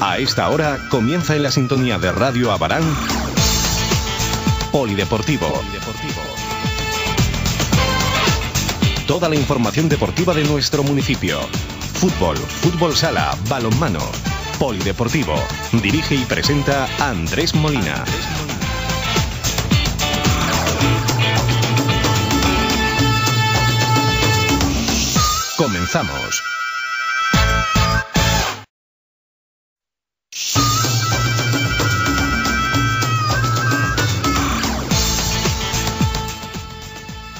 A esta hora comienza en la sintonía de Radio Abarán Polideportivo. Toda la información deportiva de nuestro municipio. Fútbol, fútbol sala, balonmano. Polideportivo. Dirige y presenta Andrés Molina. Comenzamos.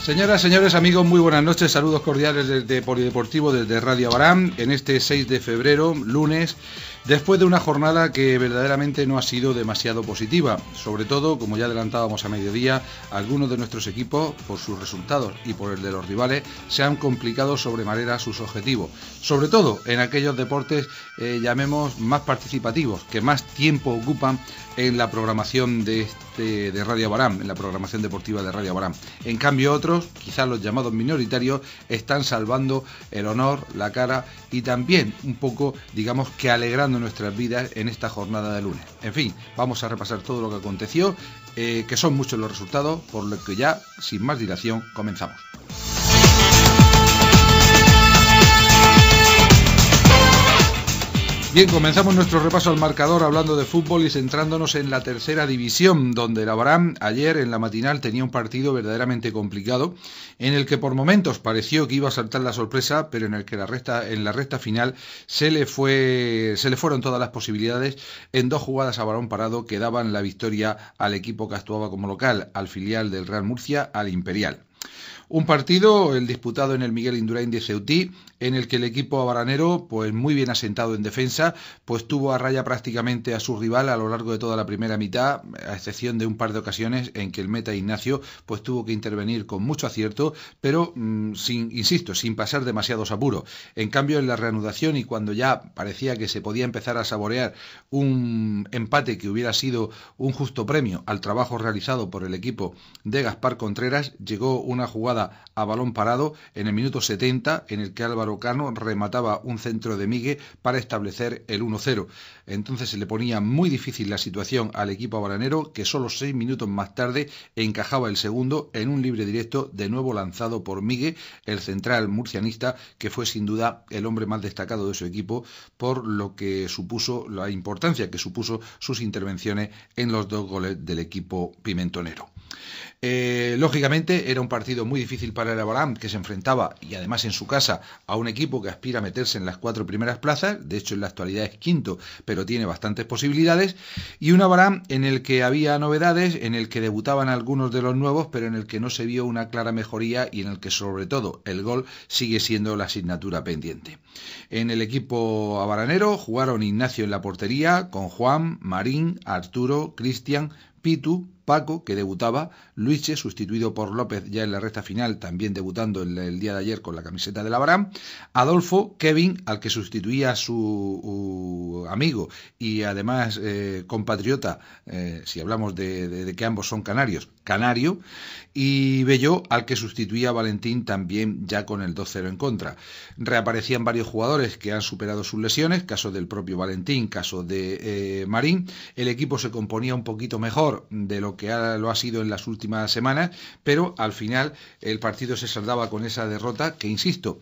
Señoras, señores, amigos, muy buenas noches. Saludos cordiales desde Polideportivo, desde Radio Abarán, en este 6 de febrero, lunes, después de una jornada que verdaderamente no ha sido demasiado positiva. Sobre todo, como ya adelantábamos a mediodía, algunos de nuestros equipos, por sus resultados y por el de los rivales, se han complicado sobremanera sus objetivos. Sobre todo en aquellos deportes, llamemos, más participativos, que más tiempo ocupan en la programación de Radio Abarán, en la programación deportiva de Radio Abarán. En cambio, otros, quizás los llamados minoritarios, están salvando el honor, la cara y también un poco, digamos, que alegrando nuestras vidas en esta jornada de lunes. En fin, vamos a repasar todo lo que aconteció, que son muchos los resultados, por lo que ya, sin más dilación, comenzamos. Bien, comenzamos nuestro repaso al marcador hablando de fútbol y centrándonos en la tercera división, donde el Abarán ayer en la matinal tenía un partido verdaderamente complicado, en el que por momentos pareció que iba a saltar la sorpresa, pero en el que en la recta final se le fueron todas las posibilidades en dos jugadas a balón parado que daban la victoria al equipo que actuaba como local, al filial del Real Murcia, al Imperial. Un partido, el disputado en el Miguel Indurain de Ceutí, en el que el equipo abaranero, pues muy bien asentado en defensa, pues tuvo a raya prácticamente a su rival a lo largo de toda la primera mitad, a excepción de un par de ocasiones en que el meta Ignacio pues tuvo que intervenir con mucho acierto, pero sin pasar demasiados apuros. En cambio, en la reanudación y cuando ya parecía que se podía empezar a saborear un empate que hubiera sido un justo premio al trabajo realizado por el equipo de Gaspar Contreras, llegó una jugada a balón parado en el minuto 70 en el que Álvaro Cano remataba un centro de Migue para establecer el 1-0. Entonces se le ponía muy difícil la situación al equipo abaranero, que solo 6 minutos más tarde encajaba el segundo en un libre directo de nuevo lanzado por Migue, el central murcianista, que fue sin duda el hombre más destacado de su equipo por lo que supuso, la importancia que supuso sus intervenciones en los dos goles del equipo pimentonero. Lógicamente era un partido muy difícil para el Abarán, que se enfrentaba, y además en su casa, a un equipo que aspira a meterse en las 4 primeras plazas. De hecho en la actualidad es quinto, pero tiene bastantes posibilidades, y un Abarán en el que había novedades, en el que debutaban algunos de los nuevos, pero en el que no se vio una clara mejoría y en el que sobre todo el gol sigue siendo la asignatura pendiente. En el equipo abaranero jugaron Ignacio en la portería, con Juan, Marín, Arturo, Cristian, Pitu, Paco, que debutaba, Luiche, sustituido por López ya en la recta final, también debutando el día de ayer con la camiseta del Abarán, Adolfo, Kevin, al que sustituía a su amigo y además compatriota, si hablamos de que ambos son canarios, Canario, y Belló, al que sustituía a Valentín también ya con el 2-0 en contra. Reaparecían varios jugadores que han superado sus lesiones, caso del propio Valentín, caso de Marín. El equipo se componía un poquito mejor de lo que lo ha sido en las últimas semanas, pero al final el partido se saldaba con esa derrota que, insisto,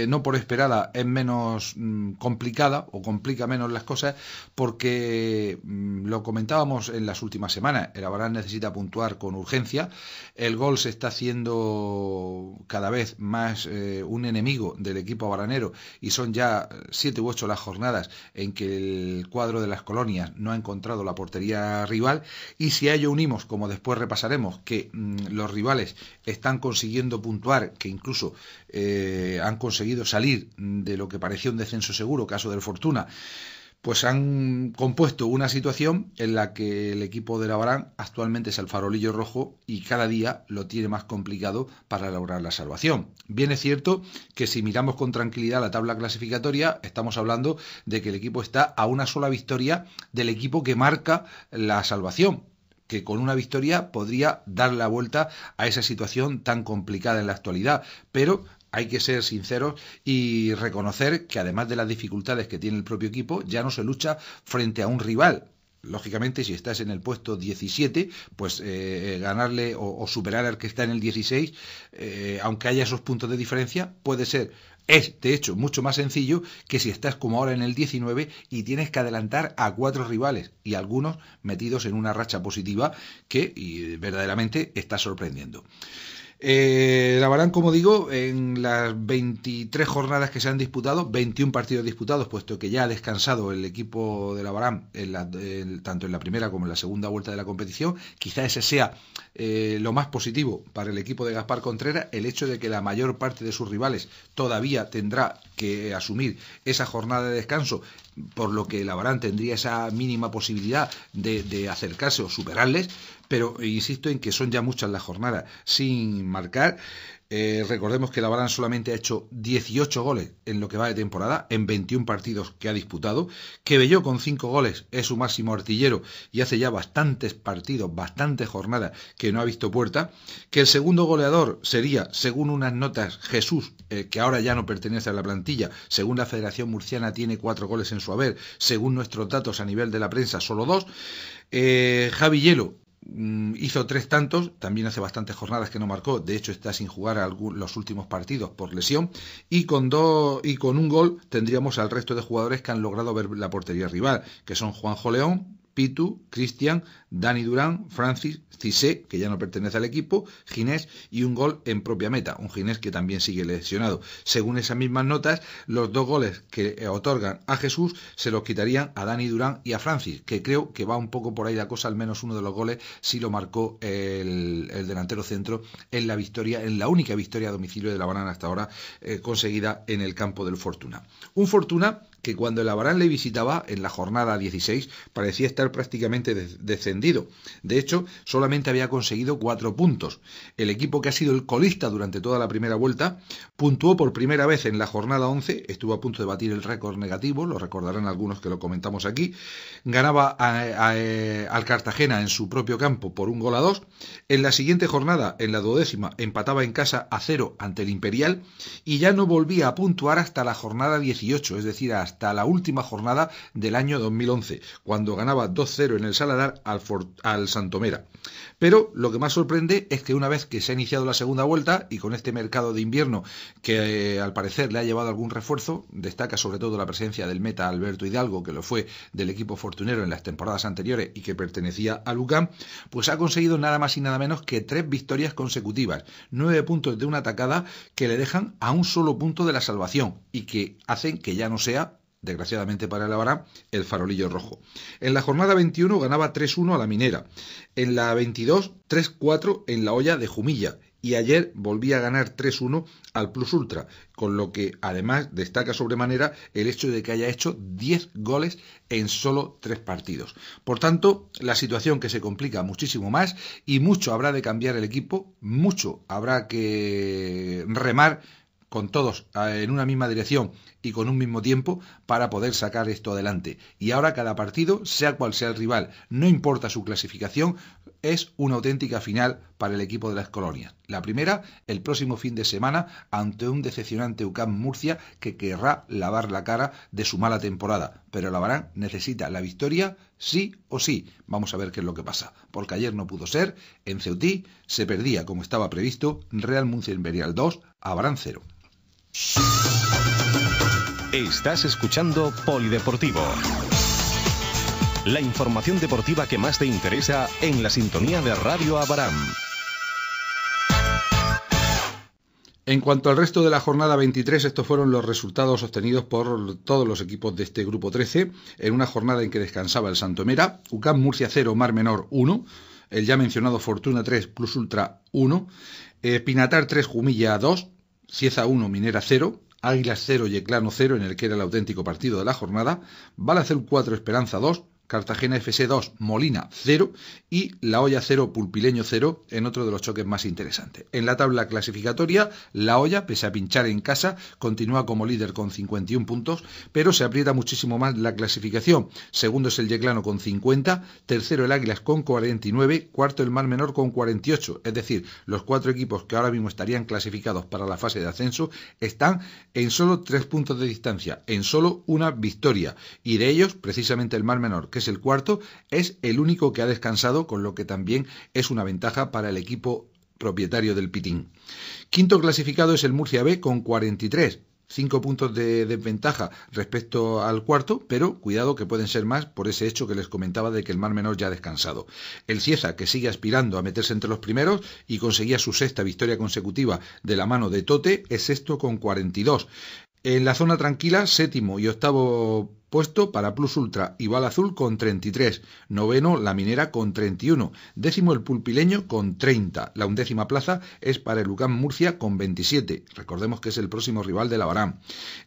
no por esperada es menos complicada o complica menos las cosas, porque lo comentábamos en las últimas semanas, el Abarán necesita puntuar con urgencia, el gol se está haciendo cada vez más un enemigo del equipo abaranero y son ya 7 u 8 las jornadas en que el cuadro de las colonias no ha encontrado la portería rival, y si a ello unimos, como después repasaremos, que los rivales están consiguiendo puntuar, que incluso han conseguido salir de lo que parecía un descenso seguro, caso del Fortuna, pues han compuesto una situación en la que el equipo del Abarán actualmente es el farolillo rojo y cada día lo tiene más complicado para lograr la salvación. Bien es cierto que si miramos con tranquilidad la tabla clasificatoria, estamos hablando de que el equipo está a una sola victoria del equipo que marca la salvación, que con una victoria podría dar la vuelta a esa situación tan complicada en la actualidad, pero hay que ser sinceros y reconocer que además de las dificultades que tiene el propio equipo, ya no se lucha frente a un rival. Lógicamente, si estás en el puesto 17, pues ganarle o superar al que está en el 16, aunque haya esos puntos de diferencia, puede ser. Es, de hecho, mucho más sencillo que si estás como ahora en el 19 y tienes que adelantar a 4 rivales y algunos metidos en una racha positiva que verdaderamente está sorprendiendo. Lavarán, como digo, en las 23 jornadas que se han disputado, 21 partidos disputados, puesto que ya ha descansado el equipo de Lavarán tanto en la primera como en la segunda vuelta de la competición. Quizá ese sea lo más positivo para el equipo de Gaspar Contreras, el hecho de que la mayor parte de sus rivales todavía tendrá que asumir esa jornada de descanso, por lo que Lavarán tendría esa mínima posibilidad de acercarse o superarles, pero insisto en que son ya muchas las jornadas sin marcar. Recordemos que Lavarán solamente ha hecho 18 goles en lo que va de temporada, en 21 partidos que ha disputado, que Belló con 5 goles es su máximo artillero y hace ya bastantes partidos, bastantes jornadas que no ha visto puerta, que el segundo goleador sería, según unas notas, Jesús, que ahora ya no pertenece a la plantilla, según la Federación Murciana tiene 4 goles en su haber, según nuestros datos a nivel de la prensa solo 2, Javi Hielo hizo 3 tantos, también hace bastantes jornadas que no marcó, de hecho está sin jugar los últimos partidos por lesión, y con un gol tendríamos al resto de jugadores que han logrado ver la portería rival, que son Juanjo León, Pitu, Cristian, Dani Durán, Francis, Cissé, que ya no pertenece al equipo, Ginés y un gol en propia meta, un Ginés que también sigue lesionado. Según esas mismas notas, los 2 goles que otorgan a Jesús se los quitarían a Dani Durán y a Francis, que creo que va un poco por ahí la cosa, al menos uno de los goles sí lo marcó el delantero centro en la victoria, en la única victoria a domicilio de Lavarán hasta ahora conseguida en el campo del Fortuna. Un Fortuna que cuando el Lavarán le visitaba en la jornada 16 parecía estar prácticamente descendido. De hecho, solamente había conseguido 4 puntos. El equipo que ha sido el colista durante toda la primera vuelta puntuó por primera vez en la jornada 11, estuvo a punto de batir el récord negativo, lo recordarán algunos que lo comentamos aquí, ganaba al Cartagena en su propio campo por 1-2. En la siguiente jornada, en la 12ª, empataba en casa a 0 ante el Imperial y ya no volvía a puntuar hasta la jornada 18, es decir, hasta la última jornada del año 2011, cuando ganaba 2-0 en el Saladar al Santomera. Pero lo que más sorprende es que una vez que se ha iniciado la segunda vuelta y con este mercado de invierno que al parecer le ha llevado algún refuerzo, destaca sobre todo la presencia del meta Alberto Hidalgo, que lo fue del equipo fortunero en las temporadas anteriores y que pertenecía a Lucán, pues ha conseguido nada más y nada menos que 3 victorias consecutivas, 9 puntos de una atacada que le dejan a un solo punto de la salvación y que hacen que ya no sea, desgraciadamente para el Lavarán, el farolillo rojo. En la jornada 21 ganaba 3-1 a la Minera, en la 22 3-4 en la Olla de Jumilla y ayer volvía a ganar 3-1 al Plus Ultra, con lo que además destaca sobremanera el hecho de que haya hecho 10 goles en solo 3 partidos. Por tanto, la situación que se complica muchísimo más y mucho habrá de cambiar el equipo, mucho habrá que remar con todos en una misma dirección y con un mismo tiempo para poder sacar esto adelante. Y ahora cada partido, sea cual sea el rival, no importa su clasificación, es una auténtica final para el equipo de las colonias. La primera, el próximo fin de semana, ante un decepcionante UCAM Murcia que querrá lavar la cara de su mala temporada. Pero Lavarán necesita la victoria sí o sí. Vamos a ver qué es lo que pasa. Porque ayer no pudo ser, en Ceutí se perdía, como estaba previsto, Real Murcia Imperial 2, Abarán 0. Estás escuchando Polideportivo. La información deportiva que más te interesa en la sintonía de Radio Abarán. En cuanto al resto de la jornada 23, estos fueron los resultados obtenidos por todos los equipos de este grupo 13, en una jornada en que descansaba el Santomera, UCAM Murcia 0, Mar Menor 1, el ya mencionado Fortuna 3, Plus Ultra 1, Pinatar 3, Jumilla 2, Cieza 1, Minera 0, Águilas 0, Yeclano 0, en el que era el auténtico partido de la jornada, Balacel 4, Esperanza 2, Cartagena FC 2, Molina 0 y La Hoya 0, Pulpileño 0 en otro de los choques más interesantes. En la tabla clasificatoria, La Hoya, pese a pinchar en casa, continúa como líder con 51 puntos, pero se aprieta muchísimo más la clasificación. Segundo es el Yeclano con 50, tercero el Águilas con 49, cuarto el Mar Menor con 48, es decir, los 4 equipos que ahora mismo estarían clasificados para la fase de ascenso están en solo 3 puntos de distancia, en solo una victoria, y de ellos, precisamente el Mar Menor, que es el cuarto, es el único que ha descansado, con lo que también es una ventaja para el equipo propietario del Pitín. Quinto clasificado es el Murcia B con 43, 5 puntos de desventaja respecto al cuarto, pero cuidado que pueden ser más por ese hecho que les comentaba de que el Mar Menor ya ha descansado. El Cieza, que sigue aspirando a meterse entre los primeros y conseguía su 6ª victoria consecutiva de la mano de Tote, es sexto con 42. En la zona tranquila, 7º y 8º puesto para Plus Ultra y Bala Azul con 33, 9º La Minera con 31, 10º el Pulpileño con 30, la 11ª plaza es para el UCAM Murcia con 27, recordemos que es el próximo rival de la Abarán.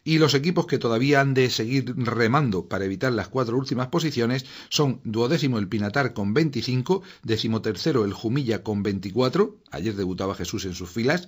Y los equipos que todavía han de seguir remando para evitar las 4 últimas posiciones son 12º el Pinatar con 25, 13º el Jumilla con 24, ayer debutaba Jesús en sus filas,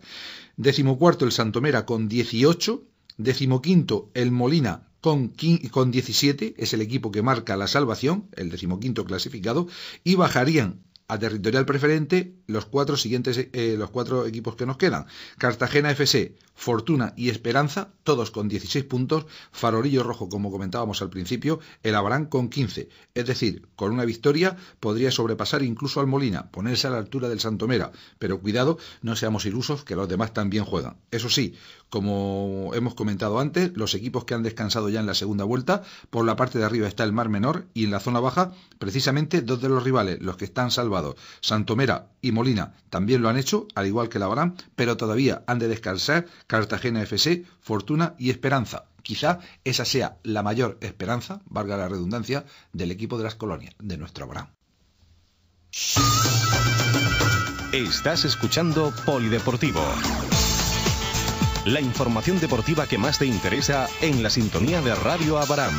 14º el Santomera con 18, 15º el Molina con 17, es el equipo que marca la salvación, el 15º clasificado, y bajarían a territorial preferente los 4 siguientes, los 4 equipos que nos quedan: Cartagena FC, Fortuna y Esperanza, todos con 16 puntos, Farolillo Rojo, como comentábamos al principio, el Abarán con 15, es decir, con una victoria podría sobrepasar incluso al Molina, ponerse a la altura del Santomera, pero cuidado, no seamos ilusos que los demás también juegan. Eso sí, como hemos comentado antes, los equipos que han descansado ya en la segunda vuelta, por la parte de arriba está el Mar Menor y en la zona baja, precisamente 2 de los rivales, los que están salvados, Santomera y Molina, también lo han hecho, al igual que la Abarán, pero todavía han de descansar Cartagena FC, Fortuna y Esperanza. Quizá esa sea la mayor esperanza, valga la redundancia, del equipo de las colonias, de nuestro Abarán. Estás escuchando Polideportivo. La información deportiva que más te interesa en la sintonía de Radio Abarán.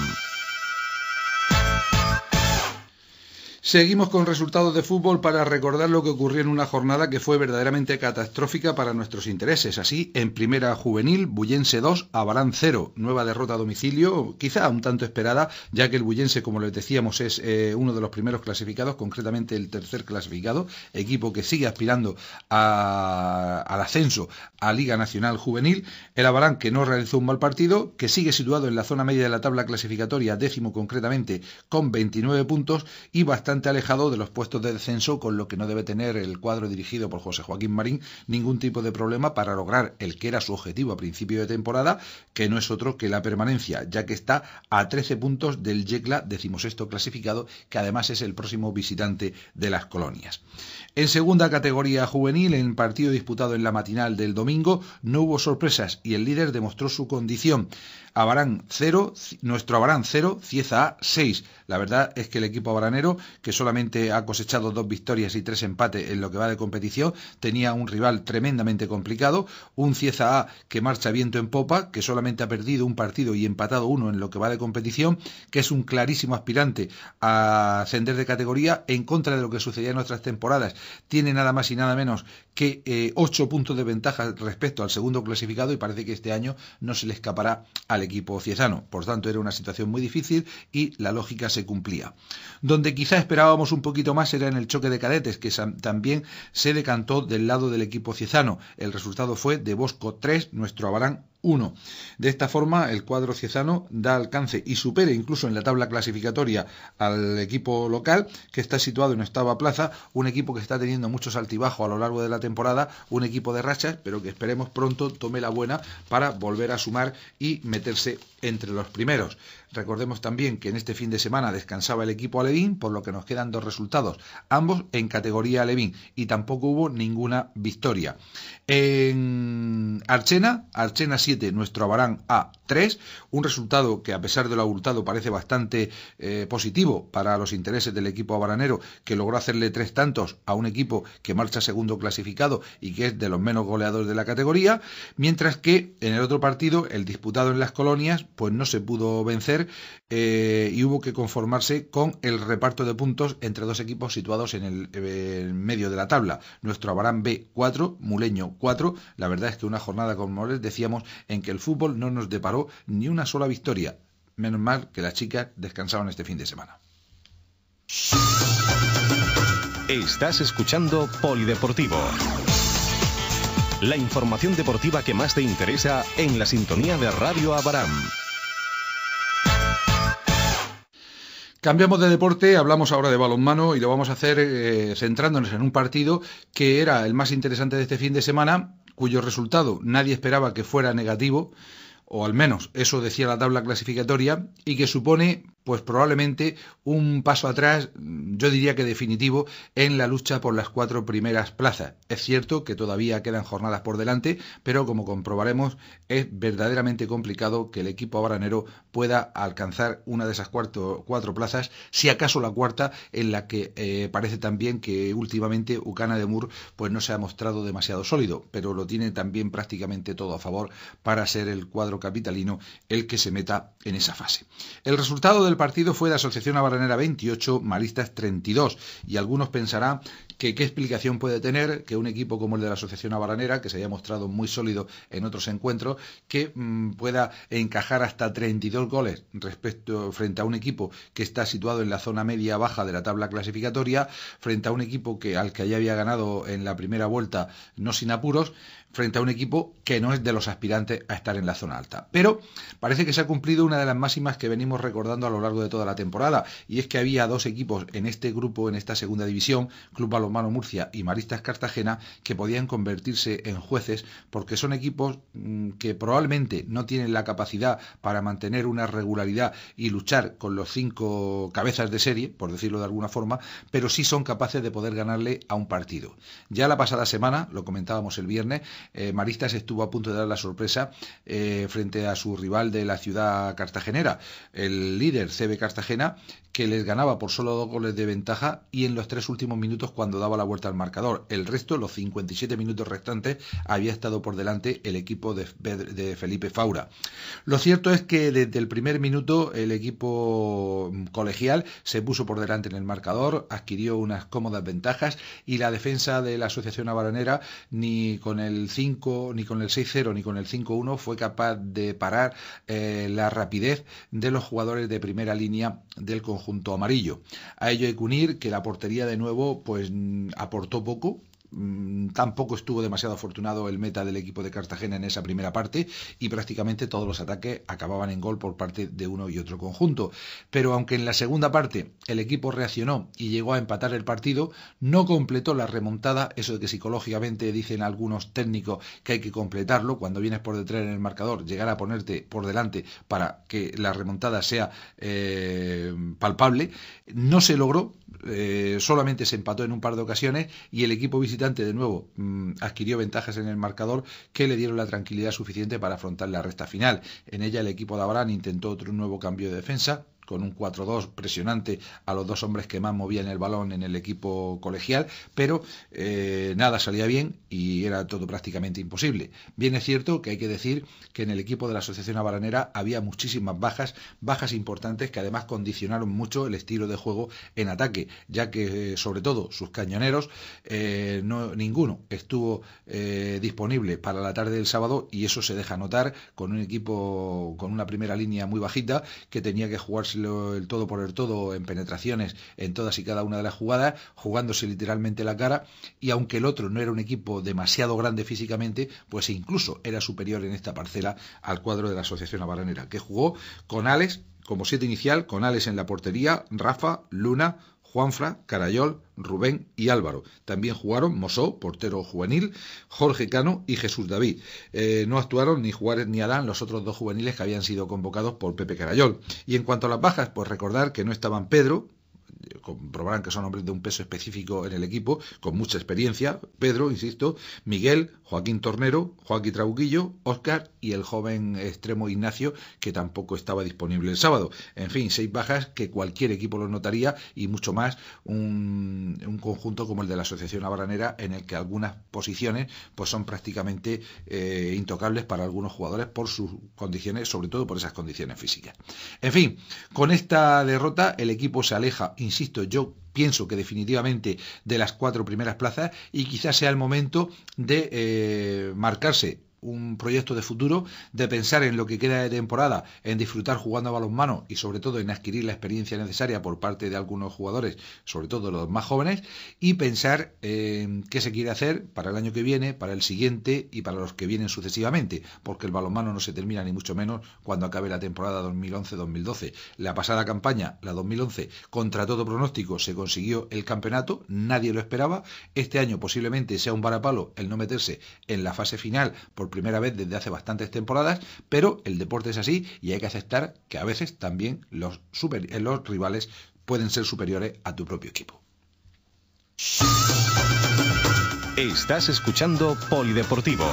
Seguimos con resultados de fútbol para recordar lo que ocurrió en una jornada que fue verdaderamente catastrófica para nuestros intereses. Así, en primera juvenil, Bullense 2, Abarán 0, nueva derrota a domicilio, quizá un tanto esperada, ya que el Bullense, como les decíamos, es uno de los primeros clasificados, concretamente el tercer clasificado, equipo que sigue aspirando al ascenso a Liga Nacional Juvenil. El Abarán, que no realizó un mal partido, que sigue situado en la zona media de la tabla clasificatoria, 10º concretamente, con 29 puntos y bastante alejado de los puestos de descenso, con lo que no debe tener el cuadro dirigido por José Joaquín Marín ningún tipo de problema para lograr el que era su objetivo a principio de temporada, que no es otro que la permanencia, ya que está a 13 puntos del Yecla, 16º clasificado, que además es el próximo visitante de las colonias. En segunda categoría juvenil, en partido disputado en la matinal del domingo, no hubo sorpresas y el líder demostró su condición. Abarán 0, nuestro Abarán 0, Cieza A 6. La verdad es que el equipo abaranero, que solamente ha cosechado 2 victorias y 3 empates en lo que va de competición, tenía un rival tremendamente complicado, un Cieza A que marcha viento en popa, que solamente ha perdido un partido y empatado 1 en lo que va de competición, que es un clarísimo aspirante a ascender de categoría, en contra de lo que sucedía en otras temporadas. Tiene nada más y nada menos que 8 puntos de ventaja respecto al segundo clasificado y parece que este año no se le escapará al equipo ciezano. Por tanto, era una situación muy difícil y la lógica se cumplía. Donde quizá esperábamos un poquito más era en el choque de cadetes, que también se decantó del lado del equipo ciezano. El resultado fue de Bosco 3, nuestro Abarán 1. De esta forma, el cuadro ciezano da alcance y supera incluso en la tabla clasificatoria al equipo local, que está situado en 8ª plaza, un equipo que está teniendo muchos altibajos a lo largo de la temporada, un equipo de rachas, pero que esperemos pronto tome la buena para volver a sumar y meterse entre los primeros. Recordemos también que en este fin de semana descansaba el equipo alevín, por lo que nos quedan 2 resultados, ambos en categoría alevín, y tampoco hubo ninguna victoria. En Archena 7, 57, nuestro Abarán a 3, un resultado que a pesar de lo abultado parece bastante positivo para los intereses del equipo abaranero, que logró hacerle 3 tantos a un equipo que marcha segundo clasificado y que es de los menos goleadores de la categoría, mientras que en el otro partido, el disputado en Las Colonias, pues no se pudo vencer y hubo que conformarse con el reparto de puntos entre dos equipos situados en el medio de la tabla. Nuestro Abarán B 4, Muleño 4. La verdad es que una jornada, como les decíamos, en que el fútbol no nos deparó ni una sola victoria. Menos mal que las chicas descansaron este fin de semana. Estás escuchando Polideportivo. La información deportiva que más te interesa en la sintonía de Radio Abarán. Cambiamos de deporte, hablamos ahora de balonmano y lo vamos a hacer centrándonos en un partido que era el más interesante de este fin de semana, cuyo resultado nadie esperaba que fuera negativo, o al menos eso decía la tabla clasificatoria, y que supone pues probablemente un paso atrás, yo diría que definitivo, en la lucha por las 4 primeras plazas. Es cierto que todavía quedan jornadas por delante, pero como comprobaremos, es verdaderamente complicado que el equipo abaranero pueda alcanzar una de esas 4 plazas, si acaso la cuarta, en la que parece también que últimamente Ucana de Mur pues no se ha mostrado demasiado sólido, pero lo tiene también prácticamente todo a favor para ser el cuadro capitalino el que se meta en esa fase. El resultado del partido fue de Asociación Abaranera 28, Maristas 32, y algunos pensarán que qué explicación puede tener que un equipo como el de la Asociación Abaranera, que se haya mostrado muy sólido en otros encuentros, que pueda encajar hasta 32 goles frente a un equipo que está situado en la zona media-baja de la tabla clasificatoria, frente a un equipo al que ya había ganado en la primera vuelta no sin apuros, frente a un equipo que no es de los aspirantes a estar en la zona alta. Pero parece que se ha cumplido una de las máximas que venimos recordando a lo largo de toda la temporada, y es que había 2 equipos en este grupo, en esta segunda división, Club Balonmano Murcia y Maristas Cartagena, que podían convertirse en jueces, porque son equipos que probablemente no tienen la capacidad para mantener una regularidad y luchar con los 5 cabezas de serie, por decirlo de alguna forma, pero sí son capaces de poder ganarle a un partido. Ya la pasada semana, lo comentábamos el viernes, Maristas estuvo a punto de dar la sorpresa frente a su rival de la ciudad cartagenera, el líder CB Cartagena, que les ganaba por solo 2 goles de ventaja y en los 3 últimos minutos cuando daba la vuelta al marcador. El resto, los 57 minutos restantes, había estado por delante el equipo de Felipe Faura. Lo cierto es que desde el primer minuto el equipo colegial se puso por delante en el marcador, adquirió unas cómodas ventajas y la defensa de la Asociación Abaranera ni con el 5, ni con el 6-0, ni con el 5-1 fue capaz de parar la rapidez de los jugadores de primera línea del conjunto amarillo. A ello hay que unir que la portería de nuevo pues aportó poco. Tampoco estuvo demasiado afortunado el meta del equipo de Cartagena en esa primera parte y prácticamente todos los ataques acababan en gol por parte de uno y otro conjunto. Pero aunque en la segunda parte el equipo reaccionó y llegó a empatar el partido, no completó la remontada, eso de que psicológicamente dicen algunos técnicos que hay que completarlo, cuando vienes por detrás en el marcador, llegar a ponerte por delante para que la remontada sea palpable, no se logró. Solamente se empató en un par de ocasiones y el equipo visitante de nuevo adquirió ventajas en el marcador que le dieron la tranquilidad suficiente para afrontar la recta final. En ella el equipo de Abarán intentó otro nuevo cambio de defensa con un 4-2 presionante a los 2 hombres que más movían el balón en el equipo colegial, pero nada salía bien y era todo prácticamente imposible. Bien es cierto que hay que decir que en el equipo de la Asociación Abaranera había muchísimas bajas importantes que además condicionaron mucho el estilo de juego en ataque, ya que sobre todo sus cañoneros, ninguno estuvo disponible para la tarde del sábado y eso se deja notar con un equipo con una primera línea muy bajita que tenía que jugarse el todo por el todo en penetraciones en todas y cada una de las jugadas, jugándose literalmente la cara, y aunque el otro no era un equipo demasiado grande físicamente, pues incluso era superior en esta parcela al cuadro de la Asociación Abaranera, que jugó con Alex como 7 inicial, con Alex en la portería, Rafa, Luna, Juanfra, Carayol, Rubén y Álvaro. También jugaron Mosó, portero juvenil, Jorge Cano y Jesús David. No actuaron ni Juárez ni Adán, los otros 2 juveniles que habían sido convocados por Pepe Carayol. Y en cuanto a las bajas, pues recordar que no estaban Pedro, comprobarán que son hombres de un peso específico en el equipo, con mucha experiencia: Pedro, insisto, Miguel, Joaquín Tornero, Joaquín Trauquillo, Óscar y el joven extremo Ignacio, que tampoco estaba disponible el sábado. En fin, 6 bajas que cualquier equipo los notaría, y mucho más un conjunto como el de la Asociación Abranera, en el que algunas posiciones pues son prácticamente intocables para algunos jugadores por sus condiciones, sobre todo por esas condiciones físicas. En fin, con esta derrota el equipo se aleja, insisto, yo pienso que definitivamente de las 4 primeras plazas, y quizás sea el momento de marcarse un proyecto de futuro, de pensar en lo que queda de temporada, en disfrutar jugando a balonmano y sobre todo en adquirir la experiencia necesaria por parte de algunos jugadores, sobre todo los más jóvenes, y pensar en qué se quiere hacer para el año que viene, para el siguiente y para los que vienen sucesivamente, porque el balonmano no se termina ni mucho menos cuando acabe la temporada 2011-2012. La pasada campaña, la 2011, contra todo pronóstico se consiguió el campeonato, nadie lo esperaba. Este año posiblemente sea un varapalo el no meterse en la fase final por primera vez desde hace bastantes temporadas, pero el deporte es así y hay que aceptar que a veces también los rivales pueden ser superiores a tu propio equipo. Estás escuchando Polideportivo.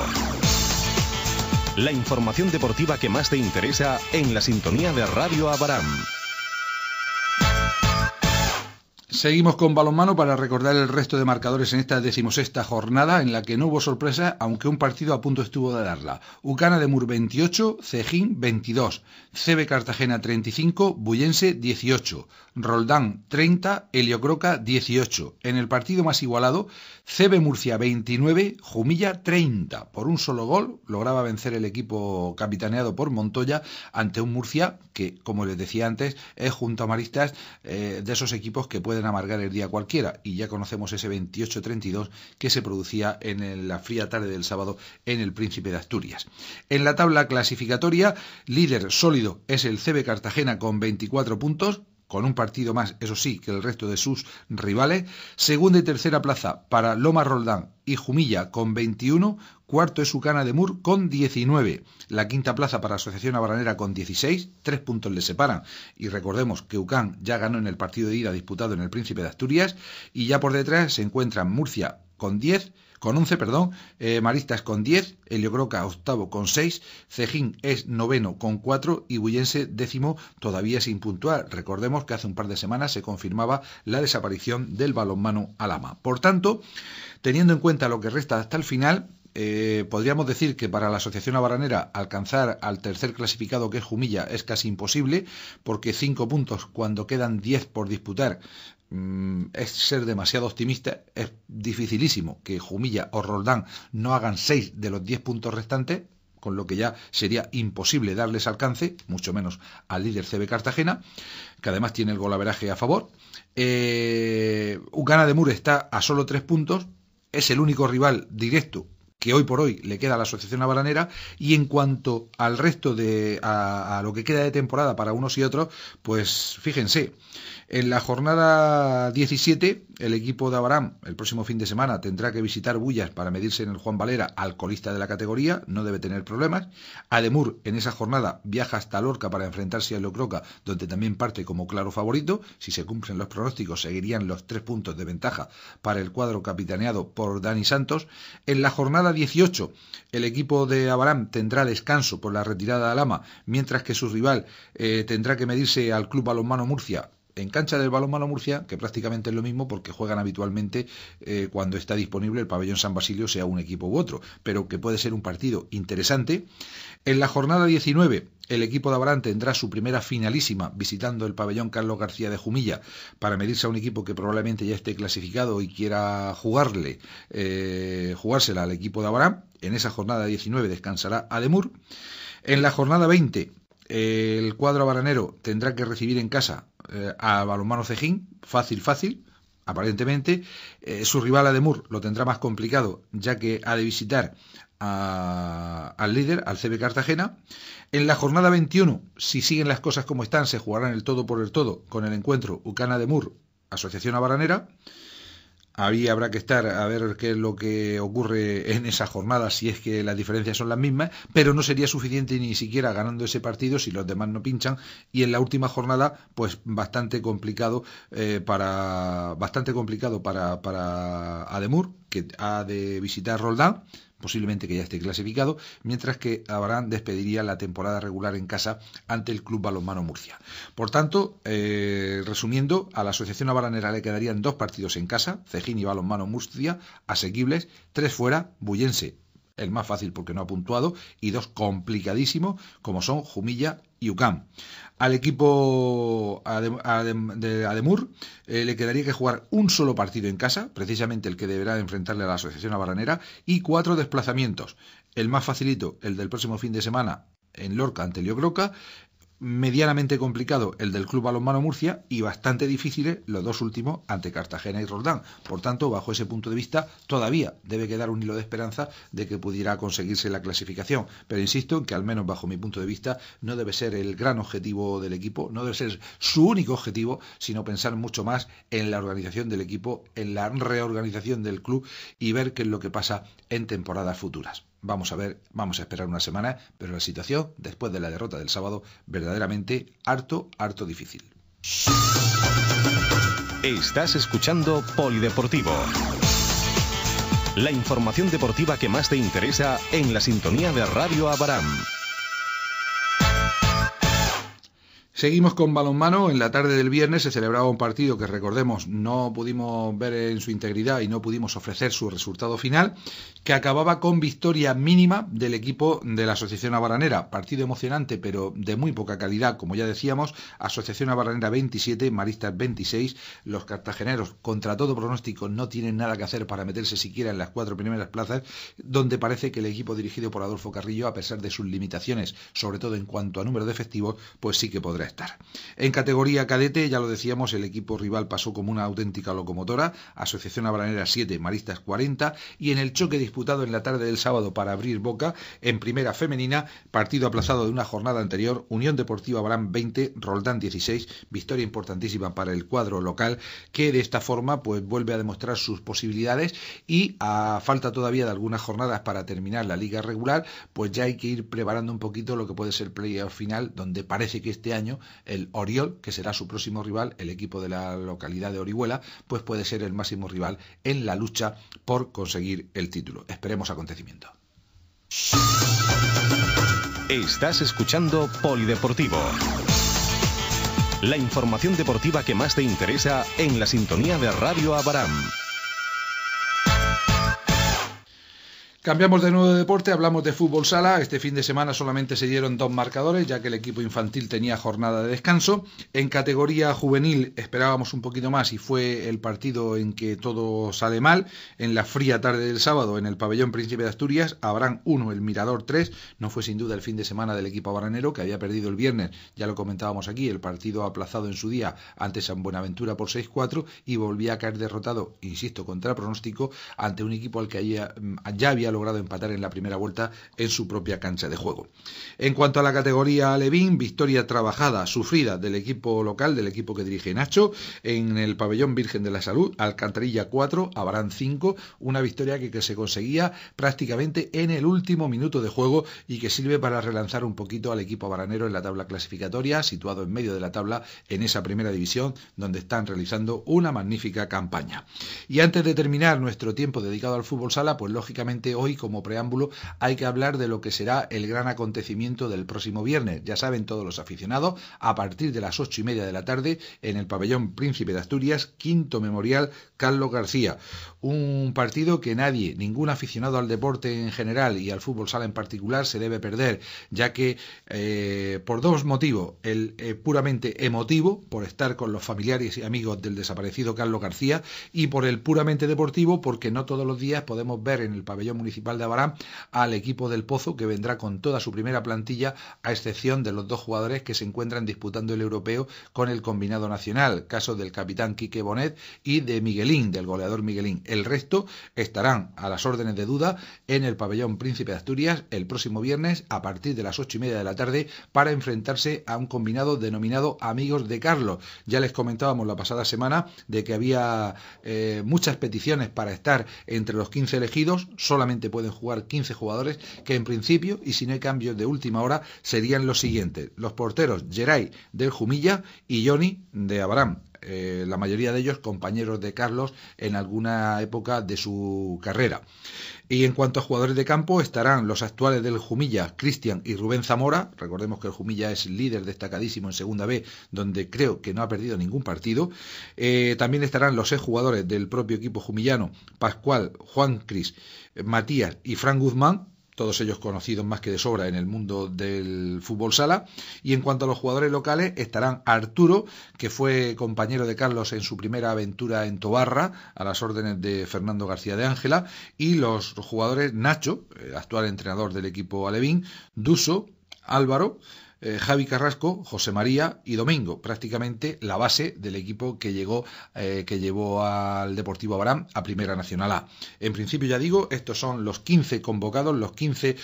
La información deportiva que más te interesa en la sintonía de Radio Abaram. Seguimos con balonmano para recordar el resto de marcadores en esta 16ª jornada, en la que no hubo sorpresa, aunque un partido a punto estuvo de darla. Ucana de Mur 28, Cejín 22, CB Cartagena 35, Bullense 18, Roldán 30, Heliocroca 18. En el partido más igualado, CB Murcia 29, Jumilla 30. Por un solo gol lograba vencer el equipo capitaneado por Montoya ante un Murcia que, como les decía antes, es junto a Maristas de esos equipos que pueden amargar el día cualquiera, y ya conocemos ese 28-32 que se producía en la fría tarde del sábado en el Príncipe de Asturias. En la tabla clasificatoria, líder sólido es el CB Cartagena con 24 puntos, con un partido más, eso sí, que el resto de sus rivales. Segunda y tercera plaza para Loma Roldán y Jumilla con 21, cuarto es Ucana de Mur con 19, la quinta plaza para Asociación Abranera con 16, 3 puntos le separan, y recordemos que Ucán ya ganó en el partido de ida disputado en el Príncipe de Asturias, y ya por detrás se encuentran Murcia con 11, Maristas con 10, Heliocroca octavo con 6, Cejín es noveno con 4 y Bullense décimo todavía sin puntuar. Recordemos que hace un par de semanas se confirmaba la desaparición del balonmano Alhama. Por tanto, teniendo en cuenta lo que resta hasta el final, podríamos decir que para la Asociación Abranera alcanzar al tercer clasificado, que es Jumilla, es casi imposible, porque 5 puntos cuando quedan 10 por disputar es ser demasiado optimista. Es dificilísimo que Jumilla o Roldán no hagan 6 de los 10 puntos restantes, con lo que ya sería imposible darles alcance, mucho menos al líder CB Cartagena, que además tiene el golaveraje a favor. Ucana de Mur está a solo 3 puntos, es el único rival directo que hoy por hoy le queda a la Asociación Abranera, y en cuanto al resto a lo que queda de temporada para unos y otros, pues fíjense, en la jornada 17 el equipo de Abaram el próximo fin de semana tendrá que visitar Bullas para medirse en el Juan Valera al colista de la categoría, no debe tener problemas. Ademur en esa jornada viaja hasta Lorca para enfrentarse a Heliocroca, donde también parte como claro favorito. Si se cumplen los pronósticos, seguirían los 3 puntos de ventaja para el cuadro capitaneado por Dani Santos. En la jornada 18 el equipo de Abaram tendrá descanso por la retirada de Alhama, mientras que su rival tendrá que medirse al Club Balonmano Murcia en cancha del Balonmano Murcia, que prácticamente es lo mismo porque juegan habitualmente cuando está disponible el pabellón San Basilio, sea un equipo u otro, pero que puede ser un partido interesante. En la jornada 19 el equipo de Abaram tendrá su primera finalísima visitando el pabellón Carlos García de Jumilla para medirse a un equipo que probablemente ya esté clasificado y quiera jugársela al equipo de Abaram. En esa jornada 19 descansará Ademur. En la jornada 20 el cuadro abaranero tendrá que recibir en casa a Balonmano Cejín, fácil, aparentemente. Su rival Ademur lo tendrá más complicado, ya que ha de visitar al líder, al CB Cartagena. En la jornada 21, si siguen las cosas como están, se jugarán el todo por el todo con el encuentro Ucana de Mur, Asociación Abranera. Ahí habrá que estar a ver qué es lo que ocurre en esa jornada, si es que las diferencias son las mismas, pero no sería suficiente ni siquiera ganando ese partido si los demás no pinchan. Y en la última jornada, pues bastante complicado para Ademur, que ha de visitar Roldán, posiblemente que ya esté clasificado, mientras que Abarán despediría la temporada regular en casa ante el Club Balonmano Murcia. Por tanto, resumiendo, a la Asociación Abaranera le quedarían 2 partidos en casa, Cejín y Balonmano Murcia, asequibles, 3 fuera, Bullense, el más fácil porque no ha puntuado, y 2 complicadísimos, como son Jumilla y UCAM. Al equipo de Ademur le quedaría que jugar un solo partido en casa, precisamente el que deberá enfrentarle a la Asociación Abaranera, y 4 desplazamientos. El más facilito, el del próximo fin de semana en Lorca ante Llobroca, medianamente complicado el del Club Balonmano Murcia y bastante difíciles los 2 últimos ante Cartagena y Roldán. Por tanto, bajo ese punto de vista, todavía debe quedar un hilo de esperanza de que pudiera conseguirse la clasificación. Pero insisto en que, al menos bajo mi punto de vista, no debe ser el gran objetivo del equipo, no debe ser su único objetivo, sino pensar mucho más en la organización del equipo, en la reorganización del club y ver qué es lo que pasa en temporadas futuras. Vamos a ver, vamos a esperar una semana, pero la situación, después de la derrota del sábado, verdaderamente harto difícil. Estás escuchando Polideportivo. La información deportiva que más te interesa en la sintonía de Radio Abarán. Seguimos con balonmano. En la tarde del viernes se celebraba un partido que, recordemos, no pudimos ver en su integridad y no pudimos ofrecer su resultado final, que acababa con victoria mínima del equipo de la Asociación Abaranera. Partido emocionante, pero de muy poca calidad, como ya decíamos. Asociación Abaranera 27, Maristas 26. Los cartageneros, contra todo pronóstico, no tienen nada que hacer para meterse siquiera en las 4 primeras plazas, donde parece que el equipo dirigido por Adolfo Carrillo, a pesar de sus limitaciones, sobre todo en cuanto a número de efectivos, pues sí que podrá estar. En categoría cadete, ya lo decíamos, el equipo rival pasó como una auténtica locomotora. Asociación Abaranera 7, Maristas 40, y en el choque disputado en la tarde del sábado para abrir boca, en primera femenina, partido aplazado de una jornada anterior, Unión Deportiva Abarán 20, Roldán 16, victoria importantísima para el cuadro local, que de esta forma pues vuelve a demostrar sus posibilidades, y a falta todavía de algunas jornadas para terminar la liga regular, pues ya hay que ir preparando un poquito lo que puede ser el playoff final, donde parece que este año el Oriol, que será su próximo rival, el equipo de la localidad de Orihuela, pues puede ser el máximo rival en la lucha por conseguir el título. Esperemos acontecimiento. Estás escuchando Polideportivo. La información deportiva que más te interesa en la sintonía de Radio Abarán. Cambiamos de nuevo de deporte, hablamos de fútbol sala. Este fin de semana solamente se dieron 2 marcadores, ya que el equipo infantil tenía jornada de descanso. En categoría juvenil esperábamos un poquito más y fue el partido en que todo sale mal. En la fría tarde del sábado, en el pabellón Príncipe de Asturias, Abarán 1, el Mirador 3. No fue sin duda el fin de semana del equipo abaranero, que había perdido el viernes, ya lo comentábamos aquí, el partido aplazado en su día ante San Buenaventura por 6-4, y volvía a caer derrotado, insisto, contra pronóstico, ante un equipo al que ya había logrado empatar en la primera vuelta en su propia cancha de juego. En cuanto a la categoría alevín, victoria trabajada, sufrida del equipo local, del equipo que dirige Nacho, en el pabellón Virgen de la Salud, Alcantarilla 4, Abarán 5, una victoria que se conseguía prácticamente en el último minuto de juego y que sirve para relanzar un poquito al equipo abaranero en la tabla clasificatoria, situado en medio de la tabla en esa primera división, donde están realizando una magnífica campaña. Y antes de terminar nuestro tiempo dedicado al fútbol sala, pues lógicamente hoy, como preámbulo, hay que hablar de lo que será el gran acontecimiento del próximo viernes. Ya saben todos los aficionados, a partir de las 8:30 de la tarde, en el pabellón Príncipe de Asturias, quinto memorial Carlos García. Un partido que nadie, ningún aficionado al deporte en general y al fútbol sala en particular, se debe perder, ya que por 2 motivos. El puramente emotivo, por estar con los familiares y amigos del desaparecido Carlos García, y por el puramente deportivo, porque no todos los días podemos ver en el pabellón municipal Municipal de Abarán al equipo del Pozo, que vendrá con toda su primera plantilla, a excepción de los 2 jugadores que se encuentran disputando el europeo con el combinado nacional, caso del capitán Quique Bonet y de Miguelín, del goleador Miguelín. El resto estarán a las órdenes de Duda en el pabellón Príncipe de Asturias el próximo viernes a partir de las 8:30 de la tarde para enfrentarse a un combinado denominado Amigos de Carlos. Ya les comentábamos la pasada semana de que había muchas peticiones para estar entre los 15 elegidos. Solamente pueden jugar 15 jugadores, que en principio, y si no hay cambios de última hora, serían los siguientes: los porteros Geray del Jumilla y Johnny de Abarán. La mayoría de ellos compañeros de Carlos en alguna época de su carrera. Y en cuanto a jugadores de campo, estarán los actuales del Jumilla, Cristian y Rubén Zamora. Recordemos que el Jumilla es líder destacadísimo en Segunda B, donde creo que no ha perdido ningún partido. También estarán los exjugadores del propio equipo jumillano, Pascual, Juan Cris, Matías y Fran Guzmán, todos ellos conocidos más que de sobra en el mundo del fútbol sala. Y en cuanto a los jugadores locales, estarán Arturo, que fue compañero de Carlos en su primera aventura en Tobarra, a las órdenes de Fernando García de Ángela, y los jugadores Nacho, actual entrenador del equipo alevín, Duso, Álvaro, Javi Carrasco, José María y Domingo, prácticamente la base del equipo que llevó al Deportivo Abarán a Primera Nacional A. En principio, ya digo, estos son los 15 convocados, los 15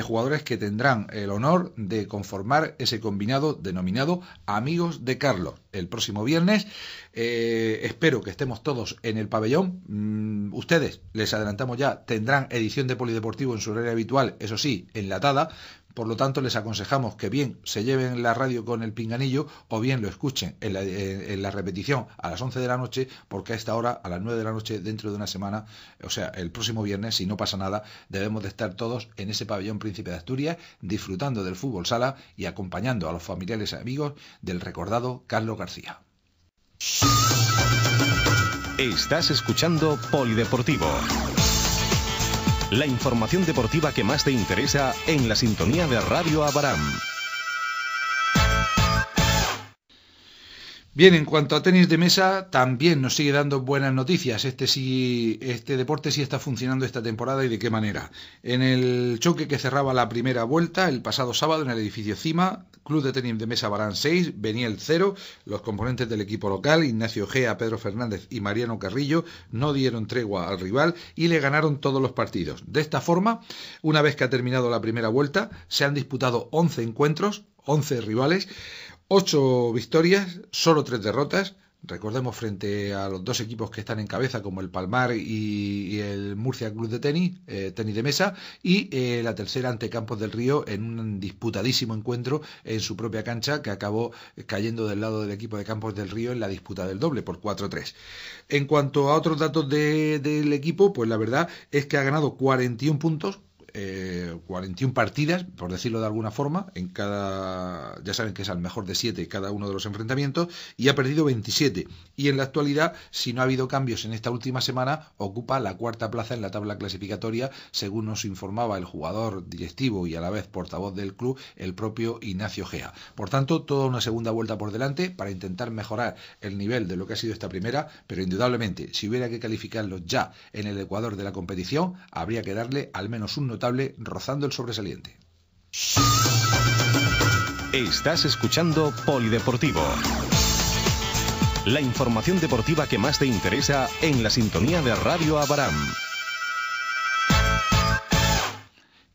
jugadores que tendrán el honor de conformar ese combinado denominado Amigos de Carlos el próximo viernes. Espero que estemos todos en el pabellón. Ustedes, les adelantamos ya, tendrán edición de Polideportivo en su horario habitual, eso sí, enlatada. Por lo tanto, les aconsejamos que bien se lleven la radio con el pinganillo o bien lo escuchen en la repetición a las 11 de la noche, porque a esta hora, a las 9 de la noche, dentro de una semana, o sea, el próximo viernes, si no pasa nada, debemos de estar todos en ese pabellón Príncipe de Asturias, disfrutando del fútbol sala y acompañando a los familiares y amigos del recordado Carlos García. Estás escuchando Polideportivo. La información deportiva que más te interesa en la sintonía de Radio Abarán. Bien, en cuanto a tenis de mesa, también nos sigue dando buenas noticias. Este deporte sí está funcionando esta temporada, y de qué manera. En el choque que cerraba la primera vuelta, el pasado sábado en el edificio Cima, Club de Tenis de Mesa Abarán 6, Beniel 0, los componentes del equipo local, Ignacio Gea, Pedro Fernández y Mariano Carrillo, no dieron tregua al rival y le ganaron todos los partidos. De esta forma, una vez que ha terminado la primera vuelta, se han disputado 11 encuentros, 11 rivales, 8 victorias, solo 3 derrotas. Recordemos, frente a los 2 equipos que están en cabeza, como el Palmar y el Murcia Club de Tenis de Mesa, y la tercera ante Campos del Río en un disputadísimo encuentro en su propia cancha, que acabó cayendo del lado del equipo de Campos del Río en la disputa del doble por 4-3. En cuanto a otros datos del equipo, pues la verdad es que ha ganado 41 puntos, 41 partidas, por decirlo de alguna forma, en cada, ya saben que es al mejor de 7 cada uno de los enfrentamientos, y ha perdido 27, y en la actualidad, si no ha habido cambios en esta última semana, ocupa la 4ª plaza en la tabla clasificatoria, según nos informaba el jugador directivo y a la vez portavoz del club, el propio Ignacio Gea. Por tanto, toda una segunda vuelta por delante para intentar mejorar el nivel de lo que ha sido esta primera, pero indudablemente, si hubiera que calificarlos ya en el ecuador de la competición, habría que darle al menos un notable rozando el sobresaliente. Estás escuchando Polideportivo. La información deportiva que más te interesa en la sintonía de Radio Abarán.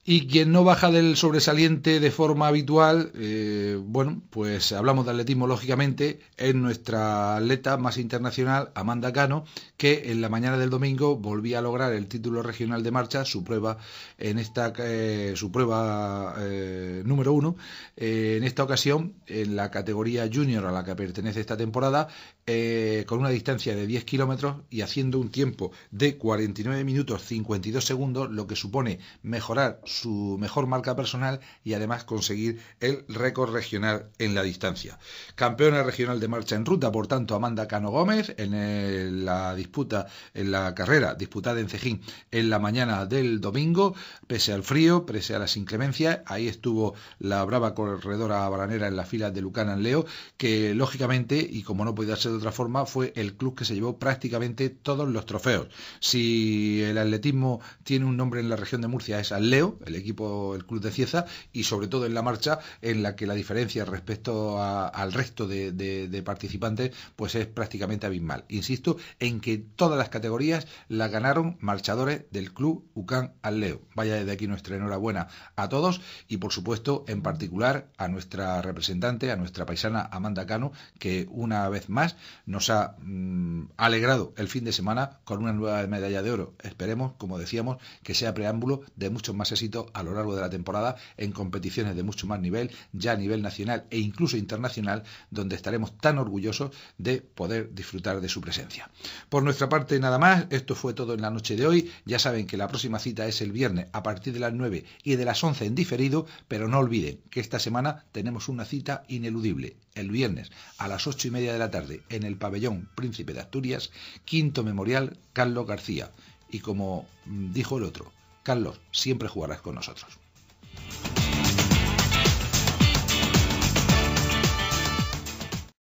Y quien no baja del sobresaliente de forma habitual, bueno, pues hablamos de atletismo, lógicamente, es nuestra atleta más internacional, Amanda Cano, que en la mañana del domingo volvía a lograr el título regional de marcha, su prueba número 1, en esta ocasión en la categoría junior a la que pertenece esta temporada, con una distancia de 10 kilómetros y haciendo un tiempo de 49 minutos 52 segundos, lo que supone mejorar su mejor marca personal y además conseguir el récord regional en la distancia. Campeona regional de marcha en ruta, por tanto, Amanda Cano Gómez en la carrera disputada en Cejín en la mañana del domingo, pese al frío, pese a las inclemencias. Ahí estuvo la brava corredora baranera en la fila de Lucanan Leo, que lógicamente, y como no podía ser de otra forma, fue el club que se llevó prácticamente todos los trofeos. Si el atletismo tiene un nombre en la región de Murcia, es Leo, el club de Cieza, y sobre todo en la marcha, en la que la diferencia respecto al resto de participantes pues es prácticamente abismal. Insisto en que todas las categorías las ganaron marchadores del club UCAN Leo. Vaya desde aquí nuestra enhorabuena a todos y por supuesto en particular a nuestra representante, a nuestra paisana Amanda Cano, que una vez más nos ha alegrado el fin de semana con una nueva medalla de oro. Esperemos, como decíamos, que sea preámbulo de muchos más éxitos a lo largo de la temporada en competiciones de mucho más nivel, ya a nivel nacional e incluso internacional, donde estaremos tan orgullosos de poder disfrutar de su presencia. Por nuestra parte nada más, esto fue todo en la noche de hoy. Ya saben que la próxima cita es el viernes a partir de las 9 y de las 11 en diferido, pero no olviden que esta semana tenemos una cita ineludible, el viernes a las 8:30 de la tarde en el pabellón Príncipe de Asturias, quinto memorial Carlos García. Y como dijo el otro, Carlos, siempre jugarás con nosotros.